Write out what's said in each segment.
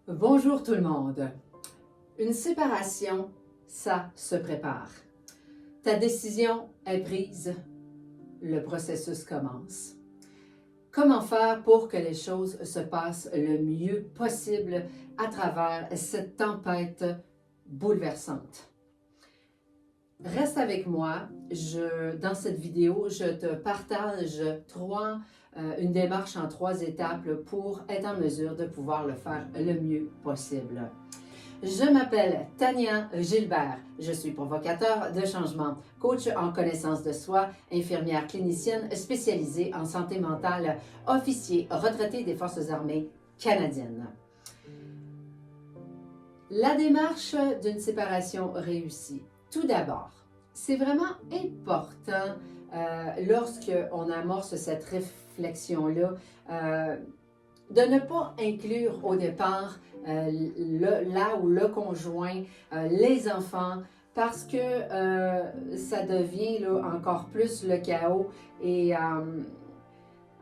Bonjour tout le monde. Une séparation, ça se prépare. Ta décision est prise, le processus commence. Comment faire pour que les choses se passent le mieux possible à travers cette tempête bouleversante? Reste avec moi. Dans cette vidéo, je te partage une démarche en 3 étapes pour être en mesure de pouvoir le faire le mieux possible. Je m'appelle Tania Gilbert. Je suis provocateur de changement, coach en connaissance de soi, infirmière clinicienne spécialisée en santé mentale, officier retraité des Forces armées canadiennes. La démarche d'une séparation réussie. Tout d'abord, c'est vraiment important lorsqu'on amorce cette réflexion-là de ne pas inclure au départ le conjoint, les enfants, parce que ça devient là, encore plus le chaos et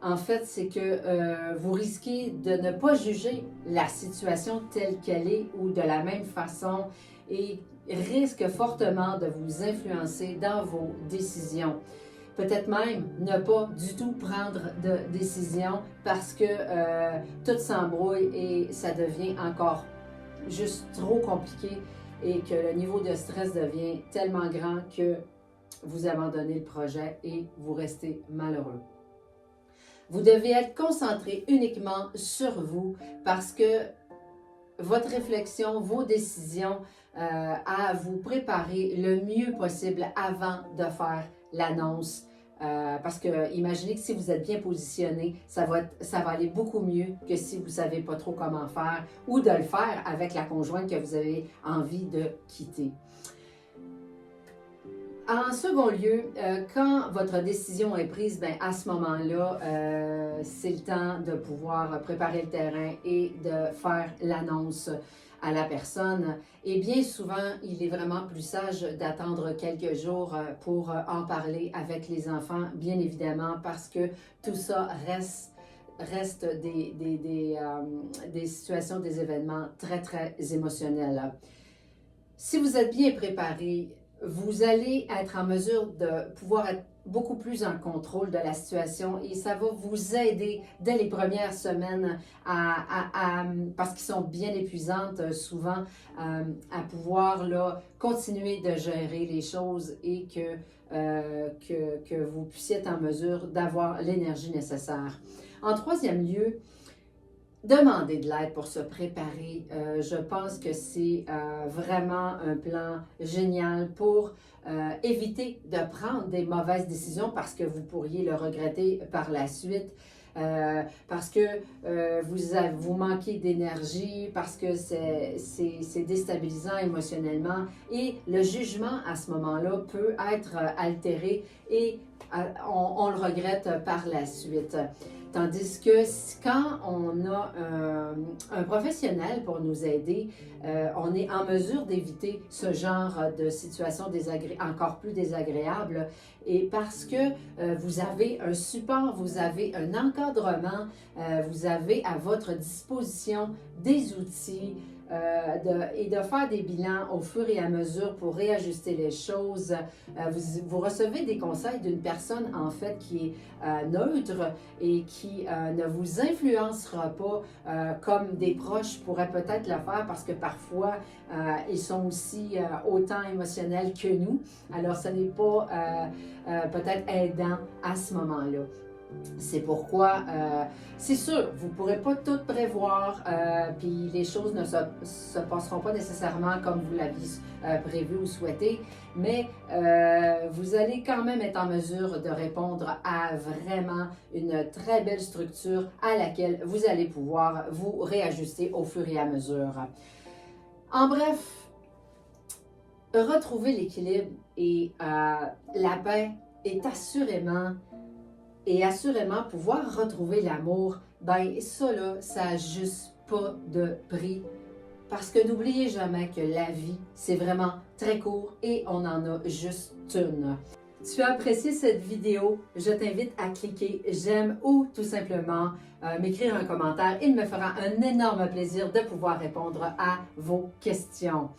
en fait, c'est que vous risquez de ne pas juger la situation telle qu'elle est ou de la même façon et risque fortement de vous influencer dans vos décisions. Peut-être même ne pas du tout prendre de décision parce que tout s'embrouille et ça devient encore juste trop compliqué et que le niveau de stress devient tellement grand que vous abandonnez le projet et vous restez malheureux. Vous devez être concentré uniquement sur vous parce que votre réflexion, vos décisions à vous préparer le mieux possible avant de faire l'annonce. Parce que imaginez que si vous êtes bien positionné, ça va aller beaucoup mieux que si vous ne savez pas trop comment faire ou de le faire avec la conjointe que vous avez envie de quitter. En second lieu, quand votre décision est prise, bien, à ce moment-là, c'est le temps de pouvoir préparer le terrain et de faire l'annonce à la personne. Et bien souvent, il est vraiment plus sage d'attendre quelques jours pour en parler avec les enfants, bien évidemment, parce que tout ça reste des situations, des événements très, très émotionnels. Si vous êtes bien préparé, vous allez être en mesure de pouvoir être beaucoup plus en contrôle de la situation et ça va vous aider dès les premières semaines parce qu'ils sont bien épuisantes souvent, à pouvoir là, continuer de gérer les choses et que vous puissiez être en mesure d'avoir l'énergie nécessaire. En troisième lieu, demander de l'aide pour se préparer. Je pense que c'est vraiment un plan génial pour éviter de prendre des mauvaises décisions parce que vous pourriez le regretter par la suite. Parce que vous manquez d'énergie, parce que c'est déstabilisant émotionnellement et le jugement à ce moment-là peut être altéré et on le regrette par la suite. Tandis que quand on a un professionnel pour nous aider, on est en mesure d'éviter ce genre de situation encore plus désagréable. Et parce que vous avez un support, vous avez un encadrement, vous avez à votre disposition des outils et de faire des bilans au fur et à mesure pour réajuster les choses. Vous recevez des conseils d'une personne en fait qui est neutre et qui ne vous influencera pas comme des proches pourraient peut-être le faire parce que parfois ils sont aussi autant émotionnels que nous. Alors ce n'est pas peut-être aidant à ce moment-là. C'est pourquoi, c'est sûr, vous ne pourrez pas tout prévoir, puis les choses ne se passeront pas nécessairement comme vous l'aviez prévu ou souhaité, mais vous allez quand même être en mesure de répondre à vraiment une très belle structure à laquelle vous allez pouvoir vous réajuster au fur et à mesure. En bref, retrouver l'équilibre et la paix est assurément pouvoir retrouver l'amour, ben ça là, ça n'a juste pas de prix. Parce que n'oubliez jamais que la vie, c'est vraiment très court et on en a juste une. Tu as apprécié cette vidéo, je t'invite à cliquer j'aime ou tout simplement m'écrire un commentaire. Il me fera un énorme plaisir de pouvoir répondre à vos questions.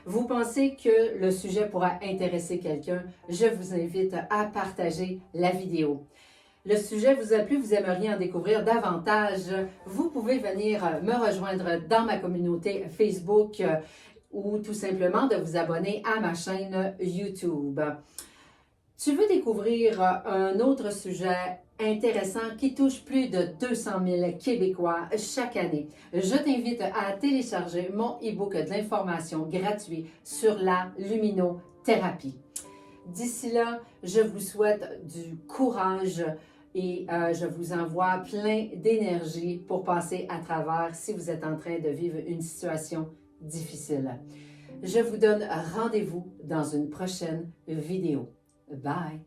Vous pensez que le sujet pourra intéresser quelqu'un? Je vous invite à partager la vidéo. Le sujet vous a plu, vous aimeriez en découvrir davantage, vous pouvez venir me rejoindre dans ma communauté Facebook ou tout simplement de vous abonner à ma chaîne YouTube. Tu veux découvrir un autre sujet intéressant qui touche plus de 200 000 Québécois chaque année. Je t'invite à télécharger mon e-book de l'information gratuit sur la luminothérapie. D'ici là, je vous souhaite du courage et je vous envoie plein d'énergie pour passer à travers si vous êtes en train de vivre une situation difficile. Je vous donne rendez-vous dans une prochaine vidéo. Bye!